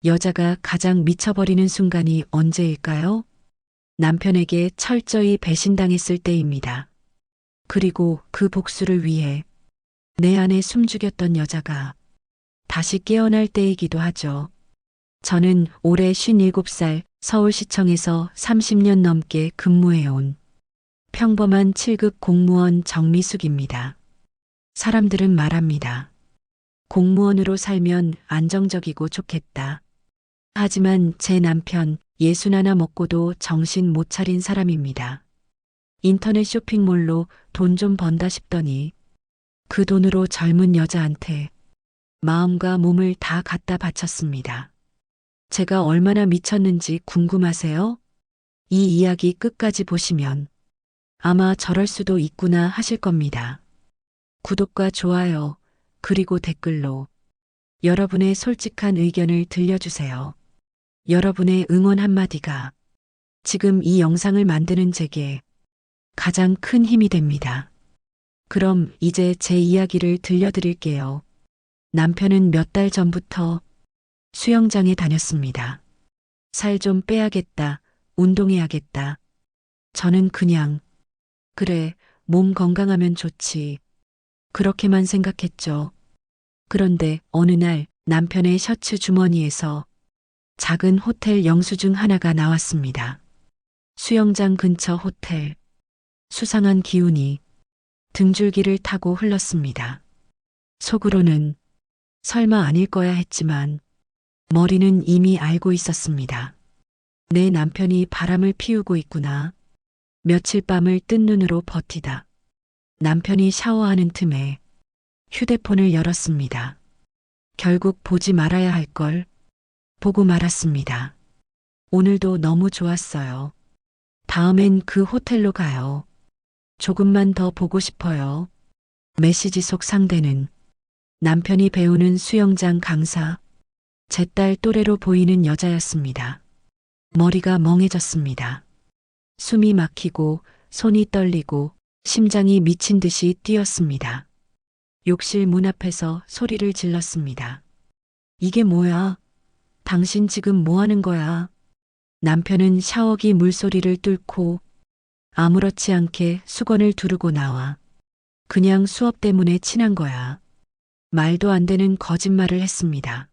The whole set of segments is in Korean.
여자가 가장 미쳐버리는 순간이 언제일까요? 남편에게 철저히 배신당했을 때입니다. 그리고 그 복수를 위해 내 안에 숨죽였던 여자가 다시 깨어날 때이기도 하죠. 저는 올해 57살 서울시청에서 30년 넘게 근무해온 평범한 7급 공무원 정미숙입니다. 사람들은 말합니다. 공무원으로 살면 안정적이고 좋겠다. 하지만 제 남편 61 먹고도 정신 못 차린 사람입니다. 인터넷 쇼핑몰로 돈 좀 번다 싶더니 그 돈으로 젊은 여자한테 마음과 몸을 다 갖다 바쳤습니다. 제가 얼마나 미쳤는지 궁금하세요? 이 이야기 끝까지 보시면 아마 저럴 수도 있구나 하실 겁니다. 구독과 좋아요, 그리고 댓글로 여러분의 솔직한 의견을 들려주세요. 여러분의 응원 한마디가 지금 이 영상을 만드는 제게 가장 큰 힘이 됩니다. 그럼 이제 제 이야기를 들려드릴게요. 남편은 몇 달 전부터 수영장에 다녔습니다. 살 좀 빼야겠다, 운동해야겠다. 저는 그냥, 그래, 몸 건강하면 좋지. 그렇게만 생각했죠. 그런데 어느 날 남편의 셔츠 주머니에서 작은 호텔 영수증 하나가 나왔습니다. 수영장 근처 호텔. 수상한 기운이 등줄기를 타고 흘렀습니다. 속으로는 설마 아닐 거야 했지만 머리는 이미 알고 있었습니다. 내 남편이 바람을 피우고 있구나. 며칠 밤을 뜬 눈으로 버티다. 남편이 샤워하는 틈에 휴대폰을 열었습니다. 결국 보지 말아야 할 걸 보고 말았습니다. 오늘도 너무 좋았어요. 다음엔 그 호텔로 가요. 조금만 더 보고 싶어요. 메시지 속 상대는 남편이 배우는 수영장 강사, 제 딸 또래로 보이는 여자였습니다. 머리가 멍해졌습니다. 숨이 막히고 손이 떨리고 심장이 미친 듯이 뛰었습니다. 욕실 문 앞에서 소리를 질렀습니다. 이게 뭐야? 당신 지금 뭐 하는 거야? 남편은 샤워기 물소리를 뚫고 아무렇지 않게 수건을 두르고 나와 그냥 수업 때문에 친한 거야. 말도 안 되는 거짓말을 했습니다.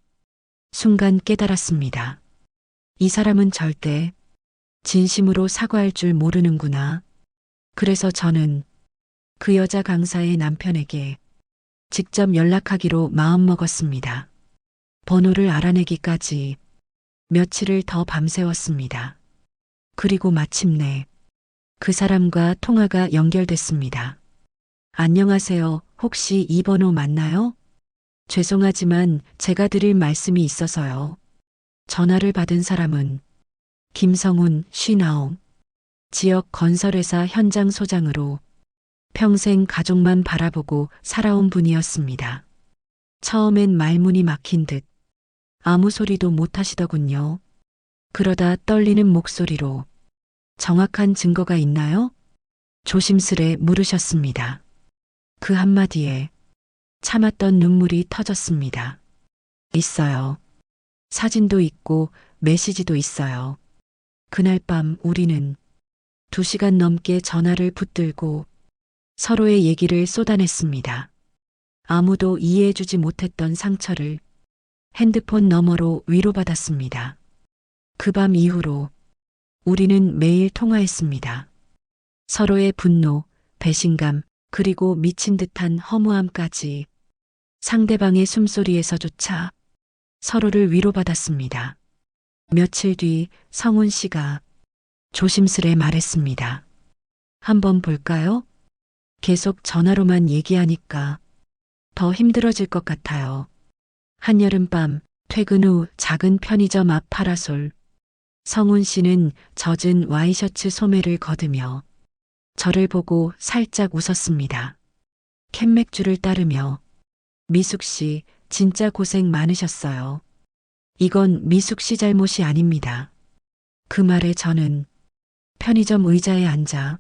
순간 깨달았습니다. 이 사람은 절대 진심으로 사과할 줄 모르는구나. 그래서 저는 그 여자 강사의 남편에게 직접 연락하기로 마음먹었습니다. 번호를 알아내기까지 며칠을 더 밤새웠습니다. 그리고 마침내 그 사람과 통화가 연결됐습니다. 안녕하세요. 혹시 이 번호 맞나요? 죄송하지만 제가 드릴 말씀이 있어서요. 전화를 받은 사람은 김성훈 59, 지역 건설회사 현장 소장으로 평생 가족만 바라보고 살아온 분이었습니다. 처음엔 말문이 막힌 듯 아무 소리도 못 하시더군요. 그러다 떨리는 목소리로 정확한 증거가 있나요? 조심스레 물으셨습니다. 그 한마디에 참았던 눈물이 터졌습니다. 있어요. 사진도 있고 메시지도 있어요. 그날 밤 우리는 2시간 넘게 전화를 붙들고 서로의 얘기를 쏟아냈습니다. 아무도 이해해주지 못했던 상처를 핸드폰 너머로 위로받았습니다. 그 밤 이후로 우리는 매일 통화했습니다. 서로의 분노, 배신감, 그리고 미친 듯한 허무함까지 상대방의 숨소리에서조차 서로를 위로받았습니다. 며칠 뒤 성훈 씨가 조심스레 말했습니다. 한번 볼까요? 계속 전화로만 얘기하니까 더 힘들어질 것 같아요. 한여름밤 퇴근 후 작은 편의점 앞 파라솔. 성훈 씨는 젖은 와이셔츠 소매를 걷으며 저를 보고 살짝 웃었습니다. 캔맥주를 따르며 미숙 씨 진짜 고생 많으셨어요. 이건 미숙 씨 잘못이 아닙니다. 그 말에 저는 편의점 의자에 앉아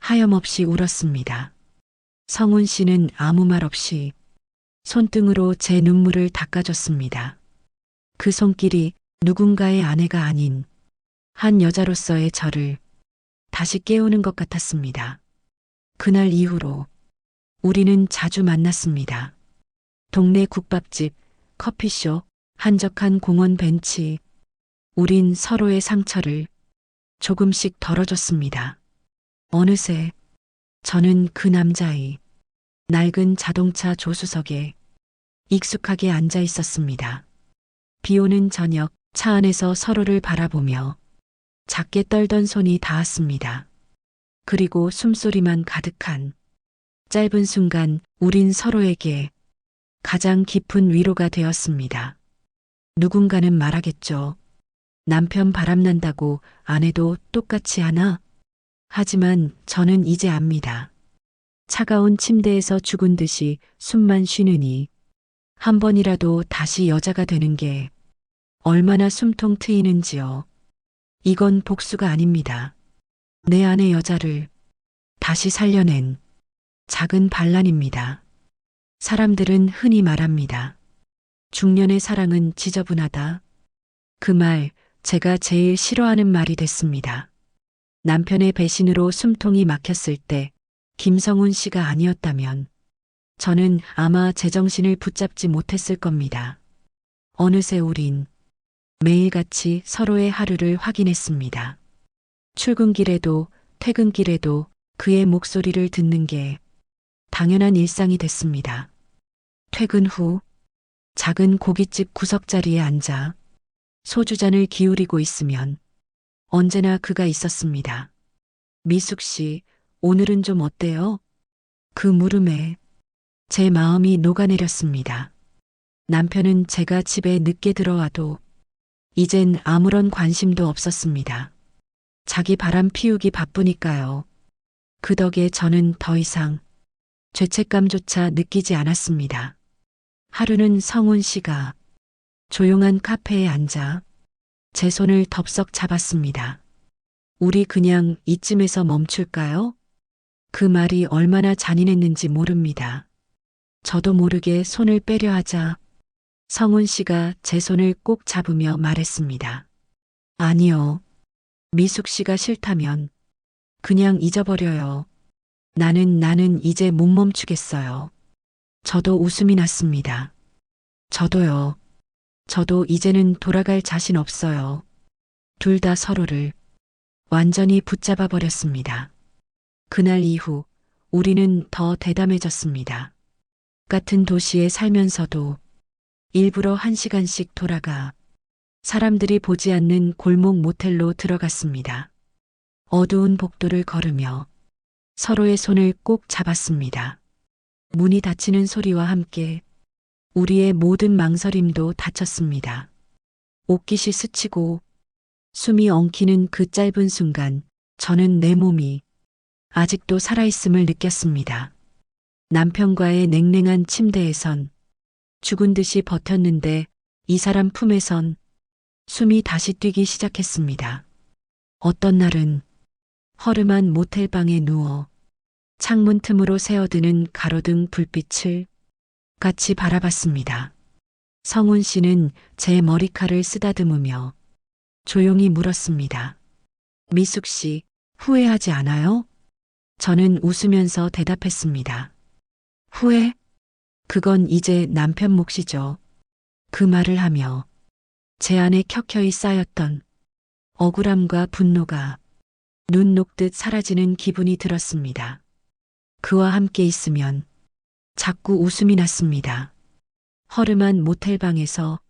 하염없이 울었습니다. 성훈 씨는 아무 말 없이 손등으로 제 눈물을 닦아줬습니다. 그 손길이 누군가의 아내가 아닌 한 여자로서의 저를 다시 깨우는 것 같았습니다. 그날 이후로 우리는 자주 만났습니다. 동네 국밥집, 커피숍, 한적한 공원 벤치. 우린 서로의 상처를 조금씩 덜어줬습니다. 어느새 저는 그 남자의 낡은 자동차 조수석에 익숙하게 앉아 있었습니다. 비 오는 저녁 차 안에서 서로를 바라보며 작게 떨던 손이 닿았습니다. 그리고 숨소리만 가득한 짧은 순간 우린 서로에게 가장 깊은 위로가 되었습니다. 누군가는 말하겠죠. 남편 바람난다고 아내도 똑같이 하나? 하지만 저는 이제 압니다. 차가운 침대에서 죽은 듯이 숨만 쉬느니 한 번이라도 다시 여자가 되는 게 얼마나 숨통 트이는지요. 이건 복수가 아닙니다. 내 안의 여자를 다시 살려낸 작은 반란입니다. 사람들은 흔히 말합니다. 중년의 사랑은 지저분하다. 그 말 제가 제일 싫어하는 말이 됐습니다. 남편의 배신으로 숨통이 막혔을 때 김성훈 씨가 아니었다면 저는 아마 제정신을 붙잡지 못했을 겁니다. 어느새 우린 매일같이 서로의 하루를 확인했습니다. 출근길에도 퇴근길에도 그의 목소리를 듣는 게 당연한 일상이 됐습니다. 퇴근 후 작은 고깃집 구석자리에 앉아 소주잔을 기울이고 있으면 언제나 그가 있었습니다. 미숙 씨, 오늘은 좀 어때요? 그 물음에 제 마음이 녹아내렸습니다. 남편은 제가 집에 늦게 들어와도 이젠 아무런 관심도 없었습니다. 자기 바람 피우기 바쁘니까요. 그 덕에 저는 더 이상 죄책감조차 느끼지 않았습니다. 하루는 성훈 씨가 조용한 카페에 앉아 제 손을 덥석 잡았습니다. 우리 그냥 이쯤에서 멈출까요? 그 말이 얼마나 잔인했는지 모릅니다. 저도 모르게 손을 빼려 하자 성훈 씨가 제 손을 꼭 잡으며 말했습니다. 아니요. 미숙 씨가 싫다면 그냥 잊어버려요. 나는 이제 못 멈추겠어요. 저도 웃음이 났습니다. 저도요. 저도 이제는 돌아갈 자신 없어요. 둘 다 서로를 완전히 붙잡아 버렸습니다. 그날 이후 우리는 더 대담해졌습니다. 같은 도시에 살면서도 일부러 1시간씩 돌아가 사람들이 보지 않는 골목 모텔로 들어갔습니다. 어두운 복도를 걸으며 서로의 손을 꼭 잡았습니다. 문이 닫히는 소리와 함께 우리의 모든 망설임도 닫혔습니다. 옷깃이 스치고 숨이 엉키는 그 짧은 순간 저는 내 몸이 아직도 살아있음을 느꼈습니다. 남편과의 냉랭한 침대에선 죽은 듯이 버텼는데 이 사람 품에선 숨이 다시 뛰기 시작했습니다. 어떤 날은 허름한 모텔방에 누워 창문 틈으로 새어드는 가로등 불빛을 같이 바라봤습니다. 성훈 씨는 제 머리칼을 쓰다듬으며 조용히 물었습니다. 미숙 씨, 후회하지 않아요? 저는 웃으면서 대답했습니다. 후회? 그건 이제 남편 몫이죠. 그 말을 하며 제 안에 켜켜이 쌓였던 억울함과 분노가 눈 녹듯 사라지는 기분이 들었습니다. 그와 함께 있으면 자꾸 웃음이 났습니다. 허름한 모텔방에서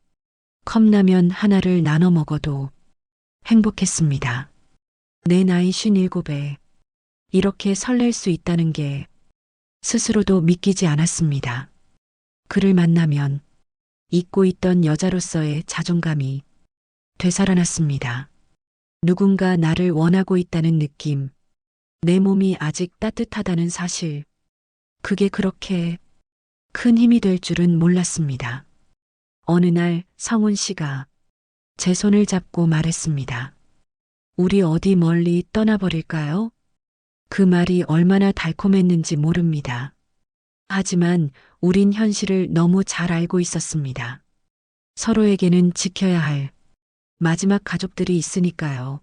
컵라면 하나를 나눠 먹어도 행복했습니다. 내 나이 57에 이렇게 설렐 수 있다는 게 스스로도 믿기지 않았습니다. 그를 만나면 잊고 있던 여자로서의 자존감이 되살아났습니다. 누군가 나를 원하고 있다는 느낌, 내 몸이 아직 따뜻하다는 사실, 그게 그렇게 큰 힘이 될 줄은 몰랐습니다. 어느 날 성훈 씨가 제 손을 잡고 말했습니다. 우리 어디 멀리 떠나버릴까요? 그 말이 얼마나 달콤했는지 모릅니다. 하지만 우린 현실을 너무 잘 알고 있었습니다. 서로에게는 지켜야 할 마지막 가족들이 있으니까요.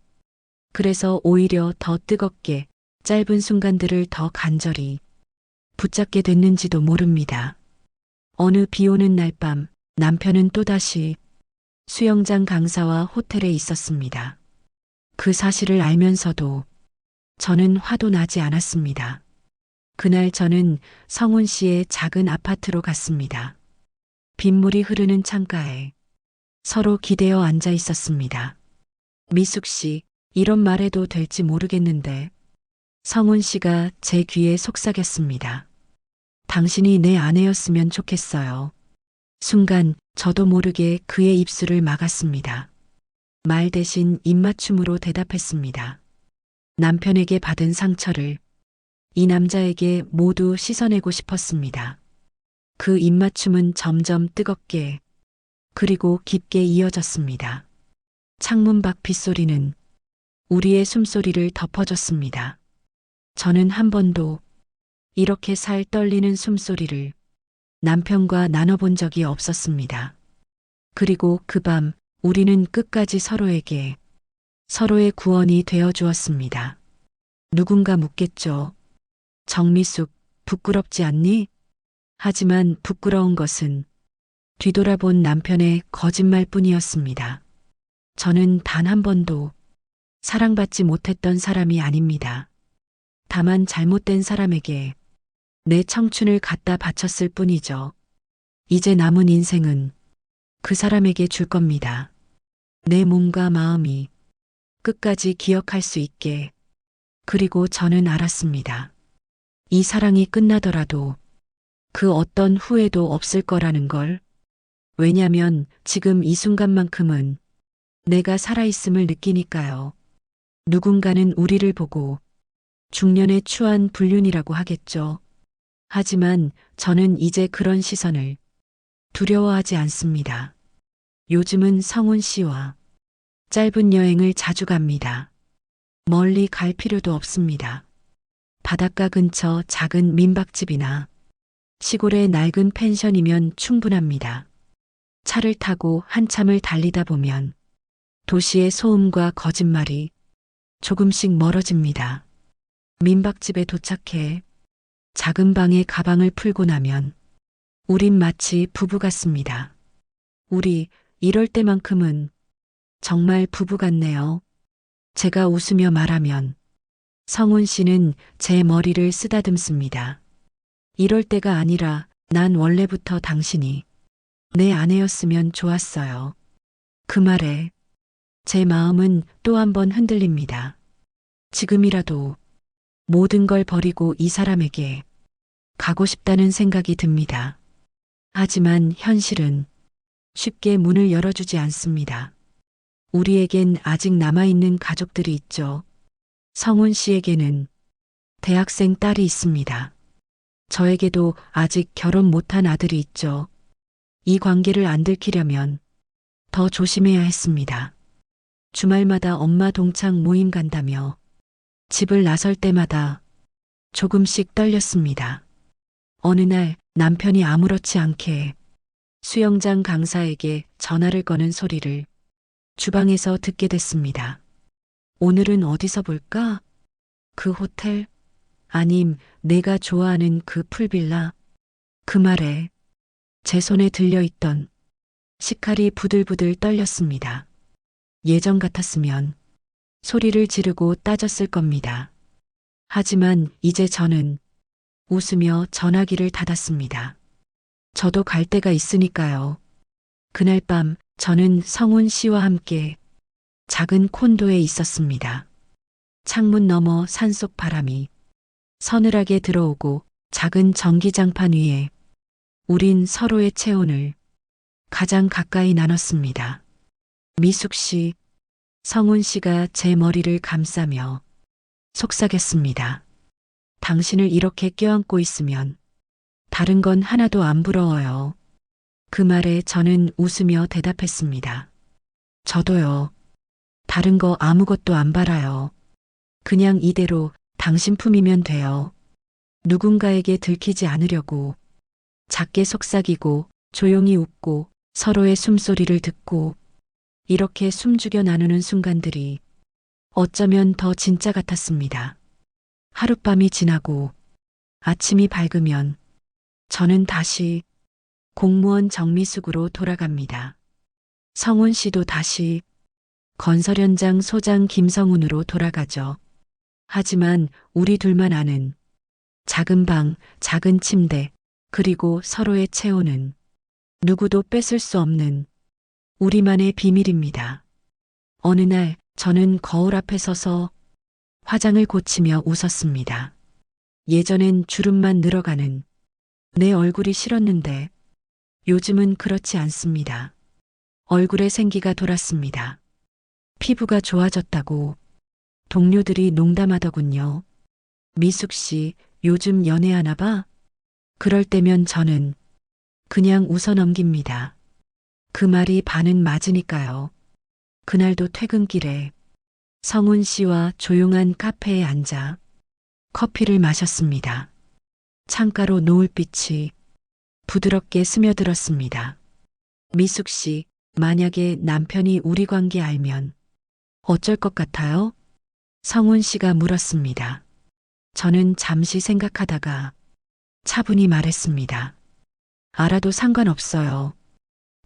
그래서 오히려 더 뜨겁게 짧은 순간들을 더 간절히 붙잡게 됐는지도 모릅니다. 어느 비 오는 날 밤 남편은 또다시 수영장 강사와 호텔에 있었습니다. 그 사실을 알면서도 저는 화도 나지 않았습니다. 그날 저는 성훈 씨의 작은 아파트로 갔습니다. 빗물이 흐르는 창가에 서로 기대어 앉아 있었습니다. 미숙 씨, 이런 말해도 될지 모르겠는데 성훈 씨가 제 귀에 속삭였습니다. 당신이 내 아내였으면 좋겠어요. 순간 저도 모르게 그의 입술을 막았습니다. 말 대신 입맞춤으로 대답했습니다. 남편에게 받은 상처를 이 남자에게 모두 씻어내고 싶었습니다. 그 입맞춤은 점점 뜨겁게 그리고 깊게 이어졌습니다. 창문 밖 빗소리는 우리의 숨소리를 덮어줬습니다. 저는 한 번도 이렇게 살 떨리는 숨소리를 남편과 나눠본 적이 없었습니다. 그리고 그 밤 우리는 끝까지 서로에게 서로의 구원이 되어 주었습니다. 누군가 묻겠죠. 정미숙, 부끄럽지 않니? 하지만 부끄러운 것은 뒤돌아본 남편의 거짓말뿐이었습니다. 저는 단 한 번도 사랑받지 못했던 사람이 아닙니다. 다만 잘못된 사람에게 내 청춘을 갖다 바쳤을 뿐이죠. 이제 남은 인생은 그 사람에게 줄 겁니다. 내 몸과 마음이 끝까지 기억할 수 있게. 그리고 저는 알았습니다. 이 사랑이 끝나더라도 그 어떤 후회도 없을 거라는 걸. 왜냐면 지금 이 순간만큼은 내가 살아있음을 느끼니까요. 누군가는 우리를 보고 중년의 추한 불륜이라고 하겠죠. 하지만 저는 이제 그런 시선을 두려워하지 않습니다. 요즘은 성훈 씨와 짧은 여행을 자주 갑니다. 멀리 갈 필요도 없습니다. 바닷가 근처 작은 민박집이나 시골의 낡은 펜션이면 충분합니다. 차를 타고 한참을 달리다 보면 도시의 소음과 거짓말이 조금씩 멀어집니다. 민박집에 도착해 작은 방에 가방을 풀고 나면 우린 마치 부부 같습니다. 우리 이럴 때만큼은 정말 부부 같네요. 제가 웃으며 말하면 성훈 씨는 제 머리를 쓰다듬습니다. 이럴 때가 아니라 난 원래부터 당신이 내 아내였으면 좋았어요. 그 말에 제 마음은 또 한 번 흔들립니다. 지금이라도 모든 걸 버리고 이 사람에게 가고 싶다는 생각이 듭니다. 하지만 현실은 쉽게 문을 열어주지 않습니다. 우리에겐 아직 남아있는 가족들이 있죠. 성훈 씨에게는 대학생 딸이 있습니다. 저에게도 아직 결혼 못한 아들이 있죠. 이 관계를 안 들키려면 더 조심해야 했습니다. 주말마다 엄마 동창 모임 간다며 집을 나설 때마다 조금씩 떨렸습니다. 어느 날 남편이 아무렇지 않게 수영장 강사에게 전화를 거는 소리를 주방에서 듣게 됐습니다. 오늘은 어디서 볼까? 그 호텔? 아님 내가 좋아하는 그 풀빌라? 그 말에 제 손에 들려있던 식칼이 부들부들 떨렸습니다. 예전 같았으면 소리를 지르고 따졌을 겁니다. 하지만 이제 저는 웃으며 전화기를 닫았습니다. 저도 갈 데가 있으니까요. 그날 밤 저는 성훈 씨와 함께 작은 콘도에 있었습니다. 창문 너머 산속 바람이 서늘하게 들어오고 작은 전기장판 위에 우린 서로의 체온을 가장 가까이 나눴습니다. 미숙 씨, 성훈 씨가 제 머리를 감싸며 속삭였습니다. 당신을 이렇게 껴안고 있으면 다른 건 하나도 안 부러워요. 그 말에 저는 웃으며 대답했습니다. 저도요. 다른 거 아무것도 안 바라요. 그냥 이대로 당신 품이면 돼요. 누군가에게 들키지 않으려고 작게 속삭이고 조용히 웃고 서로의 숨소리를 듣고 이렇게 숨죽여 나누는 순간들이 어쩌면 더 진짜 같았습니다. 하룻밤이 지나고 아침이 밝으면 저는 다시 공무원 정미숙으로 돌아갑니다. 성훈 씨도 다시 건설 현장 소장 김성훈으로 돌아가죠. 하지만 우리 둘만 아는 작은 방, 작은 침대, 그리고 서로의 체온은 누구도 뺏을 수 없는 우리만의 비밀입니다. 어느 날 저는 거울 앞에 서서 화장을 고치며 웃었습니다. 예전엔 주름만 늘어가는 내 얼굴이 싫었는데 요즘은 그렇지 않습니다. 얼굴에 생기가 돌았습니다. 피부가 좋아졌다고 동료들이 농담하더군요. 미숙 씨, 요즘 연애하나 봐? 그럴 때면 저는 그냥 웃어 넘깁니다. 그 말이 반은 맞으니까요. 그날도 퇴근길에 성훈 씨와 조용한 카페에 앉아 커피를 마셨습니다. 창가로 노을빛이 부드럽게 스며들었습니다. 미숙 씨, 만약에 남편이 우리 관계 알면 어쩔 것 같아요? 성훈 씨가 물었습니다. 저는 잠시 생각하다가 차분히 말했습니다. 알아도 상관없어요.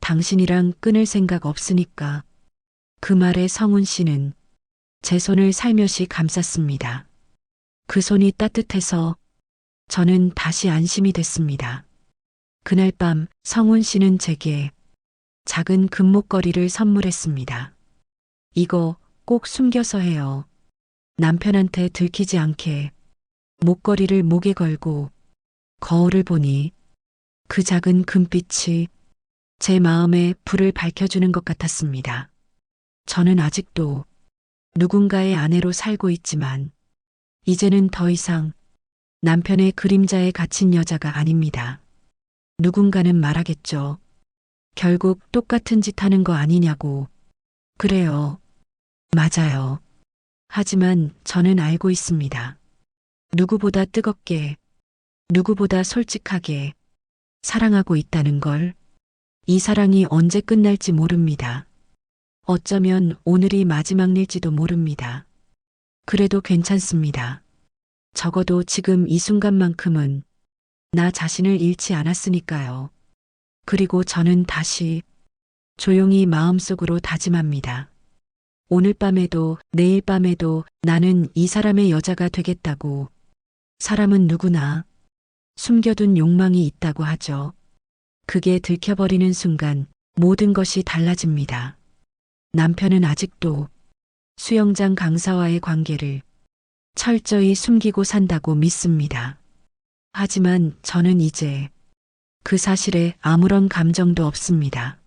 당신이랑 끊을 생각 없으니까. 그 말에 성훈 씨는 제 손을 살며시 감쌌습니다. 그 손이 따뜻해서 저는 다시 안심이 됐습니다. 그날 밤 성훈 씨는 제게 작은 금목걸이를 선물했습니다. 이거 꼭 숨겨서 해요. 남편한테 들키지 않게. 목걸이를 목에 걸고 거울을 보니 그 작은 금빛이 제 마음에 불을 밝혀주는 것 같았습니다. 저는 아직도 누군가의 아내로 살고 있지만 이제는 더 이상 남편의 그림자에 갇힌 여자가 아닙니다. 누군가는 말하겠죠. 결국 똑같은 짓 하는 거 아니냐고. 그래요. 맞아요. 하지만 저는 알고 있습니다. 누구보다 뜨겁게, 누구보다 솔직하게 사랑하고 있다는 걸. 이 사랑이 언제 끝날지 모릅니다. 어쩌면 오늘이 마지막 일지도 모릅니다. 그래도 괜찮습니다. 적어도 지금 이 순간만큼은 나 자신을 잃지 않았으니까요. 그리고 저는 다시 조용히 마음속으로 다짐합니다. 오늘 밤에도 내일 밤에도 나는 이 사람의 여자가 되겠다고. 사람은 누구나 숨겨둔 욕망이 있다고 하죠. 그게 들켜버리는 순간 모든 것이 달라집니다. 남편은 아직도 수영장 강사와의 관계를 철저히 숨기고 산다고 믿습니다. 하지만 저는 이제 그 사실에 아무런 감정도 없습니다.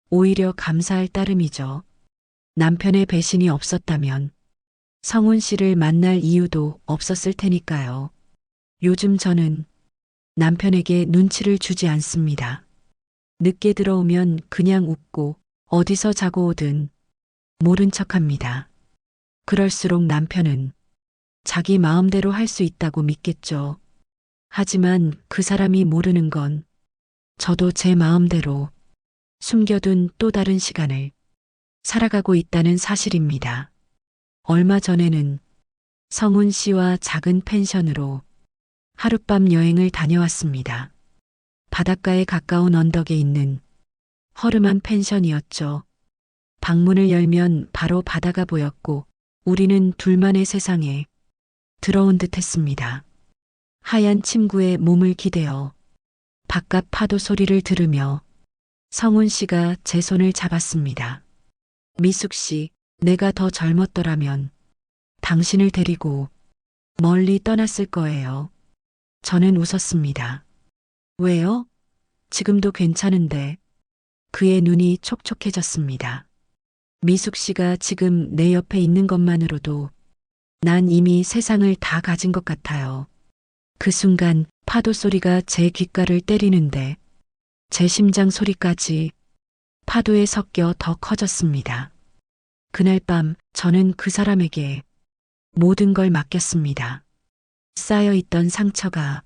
오히려 감사할 따름이죠. 남편의 배신이 없었다면 성훈 씨를 만날 이유도 없었을 테니까요. 요즘 저는 남편에게 눈치를 주지 않습니다. 늦게 들어오면 그냥 웃고 어디서 자고 오든 모른 척합니다. 그럴수록 남편은 자기 마음대로 할 수 있다고 믿겠죠. 하지만 그 사람이 모르는 건 저도 제 마음대로 숨겨둔 또 다른 시간을 살아가고 있다는 사실입니다. 얼마 전에는 성훈 씨와 작은 펜션으로 하룻밤 여행을 다녀왔습니다. 바닷가에 가까운 언덕에 있는 허름한 펜션이었죠. 방문을 열면 바로 바다가 보였고 우리는 둘만의 세상에 들어온 듯 했습니다. 하얀 침구에 몸을 기대어 바깥 파도 소리를 들으며 성훈 씨가 제 손을 잡았습니다. 미숙 씨, 내가 더 젊었더라면 당신을 데리고 멀리 떠났을 거예요. 저는 웃었습니다. 왜요? 지금도 괜찮은데. 그의 눈이 촉촉해졌습니다. 미숙 씨가 지금 내 옆에 있는 것만으로도 난 이미 세상을 다 가진 것 같아요. 그 순간 파도 소리가 제 귓가를 때리는데 제 심장 소리까지 파도에 섞여 더 커졌습니다. 그날 밤 저는 그 사람에게 모든 걸 맡겼습니다. 쌓여있던 상처가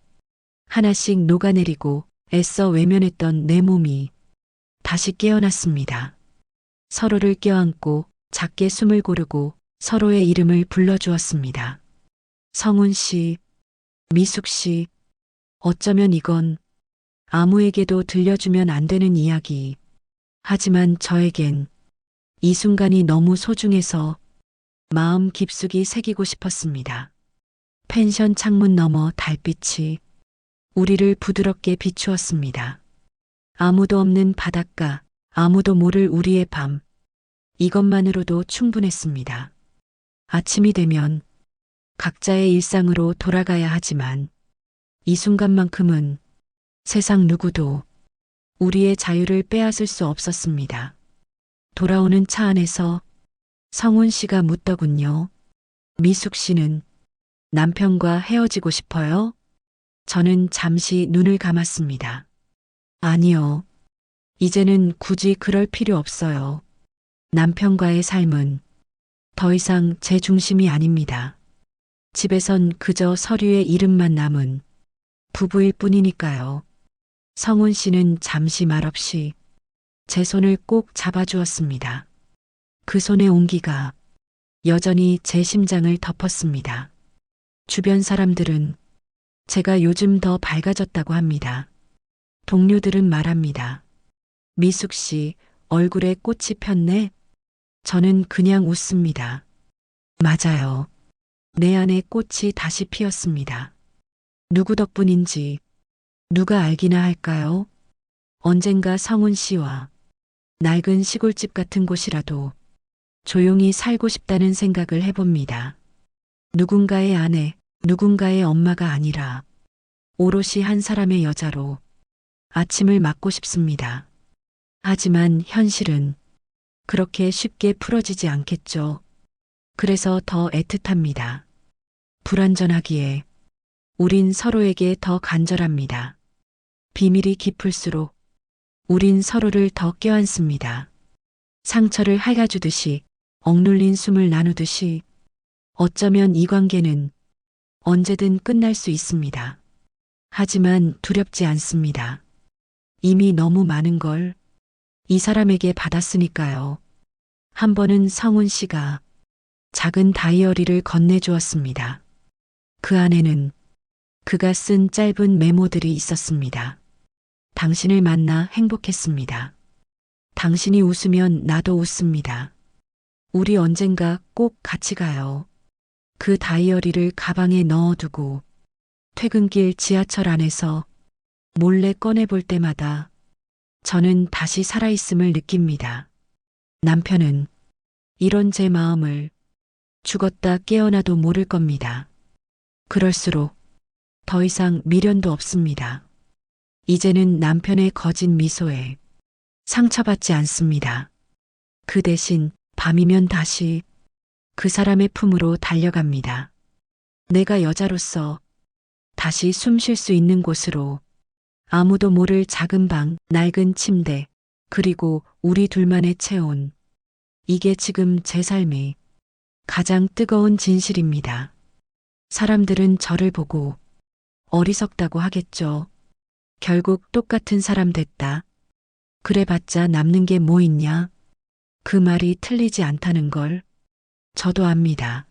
하나씩 녹아내리고 애써 외면했던 내 몸이 다시 깨어났습니다. 서로를 껴안고 작게 숨을 고르고 서로의 이름을 불러주었습니다. 성훈 씨, 미숙 씨, 어쩌면 이건 아무에게도 들려주면 안 되는 이야기. 하지만 저에겐 이 순간이 너무 소중해서 마음 깊숙이 새기고 싶었습니다. 펜션 창문 너머 달빛이 우리를 부드럽게 비추었습니다. 아무도 없는 바닷가, 아무도 모를 우리의 밤. 이것만으로도 충분했습니다. 아침이 되면 각자의 일상으로 돌아가야 하지만 이 순간만큼은 세상 누구도 우리의 자유를 빼앗을 수 없었습니다. 돌아오는 차 안에서 성훈 씨가 묻더군요. 미숙 씨는 남편과 헤어지고 싶어요? 저는 잠시 눈을 감았습니다. 아니요. 이제는 굳이 그럴 필요 없어요. 남편과의 삶은 더 이상 제 중심이 아닙니다. 집에선 그저 서류에 이름만 남은 부부일 뿐이니까요. 성훈 씨는 잠시 말없이 제 손을 꼭 잡아주었습니다. 그 손의 온기가 여전히 제 심장을 덮었습니다. 주변 사람들은 제가 요즘 더 밝아졌다고 합니다. 동료들은 말합니다. 미숙 씨, 얼굴에 꽃이 폈네? 저는 그냥 웃습니다. 맞아요. 내 안에 꽃이 다시 피었습니다. 누구 덕분인지 누가 알기나 할까요? 언젠가 성훈 씨와 낡은 시골집 같은 곳이라도 조용히 살고 싶다는 생각을 해봅니다. 누군가의 아내, 누군가의 엄마가 아니라 오롯이 한 사람의 여자로 아침을 맞고 싶습니다. 하지만 현실은 그렇게 쉽게 풀어지지 않겠죠. 그래서 더 애틋합니다. 불완전하기에 우린 서로에게 더 간절합니다. 비밀이 깊을수록 우린 서로를 더 껴안습니다. 상처를 핥아주듯이 억눌린 숨을 나누듯이 어쩌면 이 관계는 언제든 끝날 수 있습니다. 하지만 두렵지 않습니다. 이미 너무 많은 걸 이 사람에게 받았으니까요. 한 번은 성훈 씨가 작은 다이어리를 건네주었습니다. 그 안에는 그가 쓴 짧은 메모들이 있었습니다. 당신을 만나 행복했습니다. 당신이 웃으면 나도 웃습니다. 우리 언젠가 꼭 같이 가요. 그 다이어리를 가방에 넣어두고 퇴근길 지하철 안에서 몰래 꺼내볼 때마다 저는 다시 살아있음을 느낍니다. 남편은 이런 제 마음을 죽었다 깨어나도 모를 겁니다. 그럴수록 더 이상 미련도 없습니다. 이제는 남편의 거짓 미소에 상처받지 않습니다. 그 대신 밤이면 다시 그 사람의 품으로 달려갑니다. 내가 여자로서 다시 숨 쉴 수 있는 곳으로 아무도 모를 작은 방, 낡은 침대, 그리고 우리 둘만의 체온. 이게 지금 제 삶의 가장 뜨거운 진실입니다. 사람들은 저를 보고 어리석다고 하겠죠. 결국 똑같은 사람 됐다. 그래봤자 남는 게 뭐 있냐? 그 말이 틀리지 않다는 걸 저도 압니다.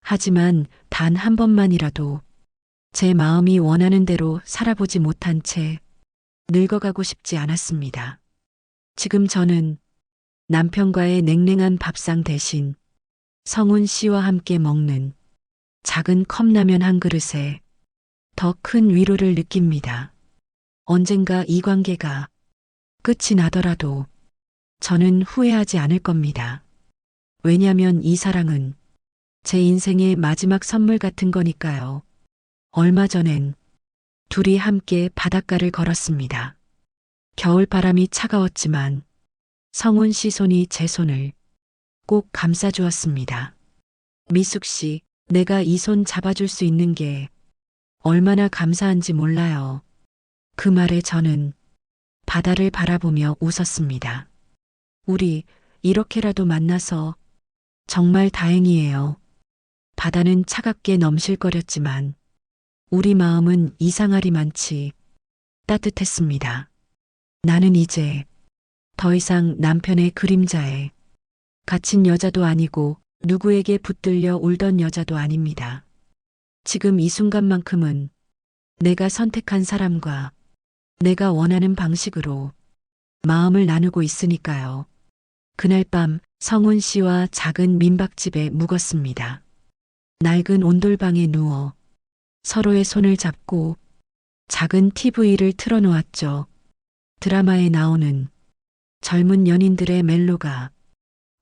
하지만 단 한 번만이라도 제 마음이 원하는 대로 살아보지 못한 채 늙어가고 싶지 않았습니다. 지금 저는 남편과의 냉랭한 밥상 대신 성훈 씨와 함께 먹는 작은 컵라면 한 그릇에 더 큰 위로를 느낍니다. 언젠가 이 관계가 끝이 나더라도 저는 후회하지 않을 겁니다. 왜냐면 이 사랑은 제 인생의 마지막 선물 같은 거니까요. 얼마 전엔 둘이 함께 바닷가를 걸었습니다. 겨울바람이 차가웠지만 성훈 씨 손이 제 손을 꼭 감싸주었습니다. 미숙 씨, 내가 이 손 잡아줄 수 있는 게 얼마나 감사한지 몰라요. 그 말에 저는 바다를 바라보며 웃었습니다. 우리 이렇게라도 만나서 정말 다행이에요. 바다는 차갑게 넘실거렸지만 우리 마음은 이상하리만치 따뜻했습니다. 나는 이제 더 이상 남편의 그림자에 갇힌 여자도 아니고 누구에게 붙들려 울던 여자도 아닙니다. 지금 이 순간만큼은 내가 선택한 사람과 내가 원하는 방식으로 마음을 나누고 있으니까요. 그날 밤 성훈 씨와 작은 민박집에 묵었습니다. 낡은 온돌방에 누워 서로의 손을 잡고 작은 TV를 틀어놓았죠. 드라마에 나오는 젊은 연인들의 멜로가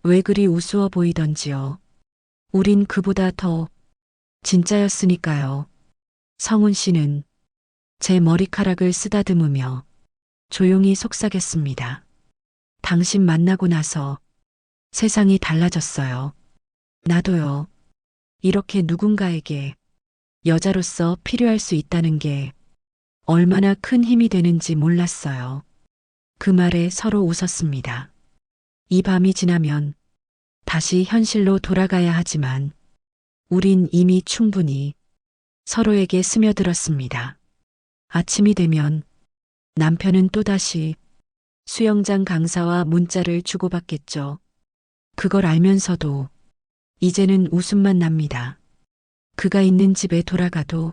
왜 그리 우스워 보이던지요. 우린 그보다 더 진짜였으니까요. 성훈 씨는 제 머리카락을 쓰다듬으며 조용히 속삭였습니다. 당신 만나고 나서 세상이 달라졌어요. 나도요. 이렇게 누군가에게 여자로서 필요할 수 있다는 게 얼마나 큰 힘이 되는지 몰랐어요. 그 말에 서로 웃었습니다. 이 밤이 지나면 다시 현실로 돌아가야 하지만 우린 이미 충분히 서로에게 스며들었습니다. 아침이 되면 남편은 또다시 수영장 강사와 문자를 주고받겠죠. 그걸 알면서도 이제는 웃음만 납니다. 그가 있는 집에 돌아가도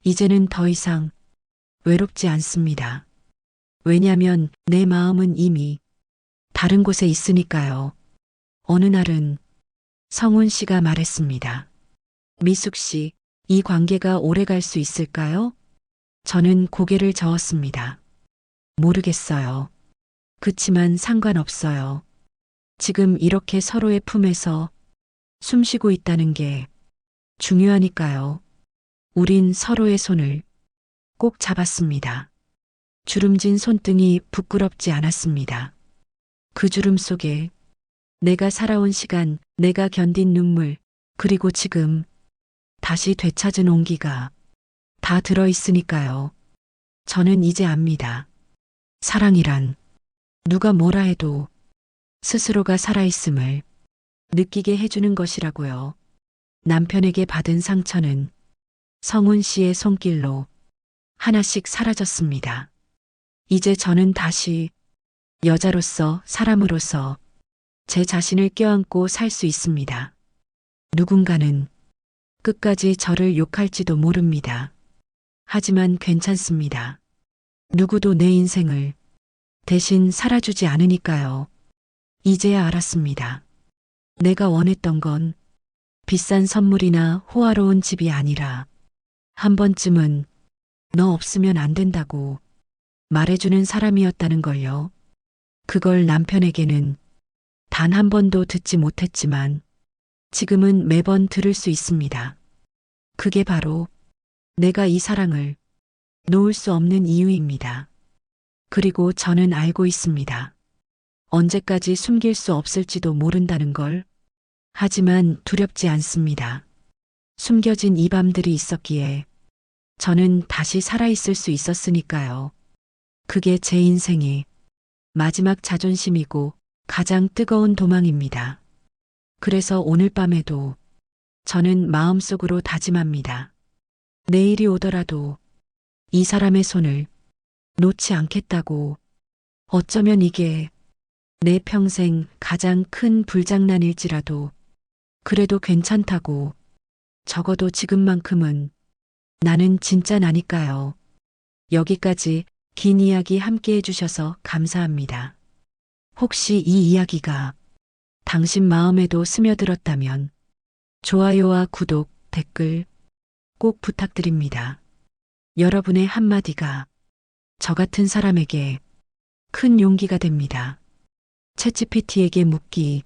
이제는 더 이상 외롭지 않습니다. 왜냐면 내 마음은 이미 다른 곳에 있으니까요. 어느 날은 성훈 씨가 말했습니다. 미숙 씨, 이 관계가 오래 갈 수 있을까요? 저는 고개를 저었습니다. 모르겠어요. 그치만 상관없어요. 지금 이렇게 서로의 품에서 숨 쉬고 있다는 게 중요하니까요. 우린 서로의 손을 꼭 잡았습니다. 주름진 손등이 부끄럽지 않았습니다. 그 주름 속에 내가 살아온 시간, 내가 견딘 눈물, 그리고 지금 다시 되찾은 온기가 다 들어있으니까요. 저는 이제 압니다. 사랑이란 누가 뭐라 해도 스스로가 살아있음을 느끼게 해주는 것이라고요. 남편에게 받은 상처는 성훈 씨의 손길로 하나씩 사라졌습니다. 이제 저는 다시 여자로서, 사람으로서 제 자신을 껴안고 살 수 있습니다. 누군가는 끝까지 저를 욕할지도 모릅니다. 하지만 괜찮습니다. 누구도 내 인생을 대신 살아주지 않으니까요. 이제야 알았습니다. 내가 원했던 건 비싼 선물이나 호화로운 집이 아니라 한 번쯤은 너 없으면 안 된다고 말해주는 사람이었다는 걸요. 그걸 남편에게는 단 한 번도 듣지 못했지만 지금은 매번 들을 수 있습니다. 그게 바로 내가 이 사랑을 놓을 수 없는 이유입니다. 그리고 저는 알고 있습니다. 언제까지 숨길 수 없을지도 모른다는 걸. 하지만 두렵지 않습니다. 숨겨진 이 밤들이 있었기에 저는 다시 살아있을 수 있었으니까요. 그게 제 인생의 마지막 자존심이고 가장 뜨거운 도망입니다. 그래서 오늘 밤에도 저는 마음속으로 다짐합니다. 내일이 오더라도 이 사람의 손을 놓지 않겠다고. 어쩌면 이게 내 평생 가장 큰 불장난일지라도 그래도 괜찮다고. 적어도 지금만큼은 나는 진짜 나니까요. 여기까지 긴 이야기 함께 해주셔서 감사합니다. 혹시 이 이야기가 당신 마음에도 스며들었다면 좋아요와 구독, 댓글 꼭 부탁드립니다. 여러분의 한마디가 저 같은 사람에게 큰 용기가 됩니다. 챗GPT에게 묻기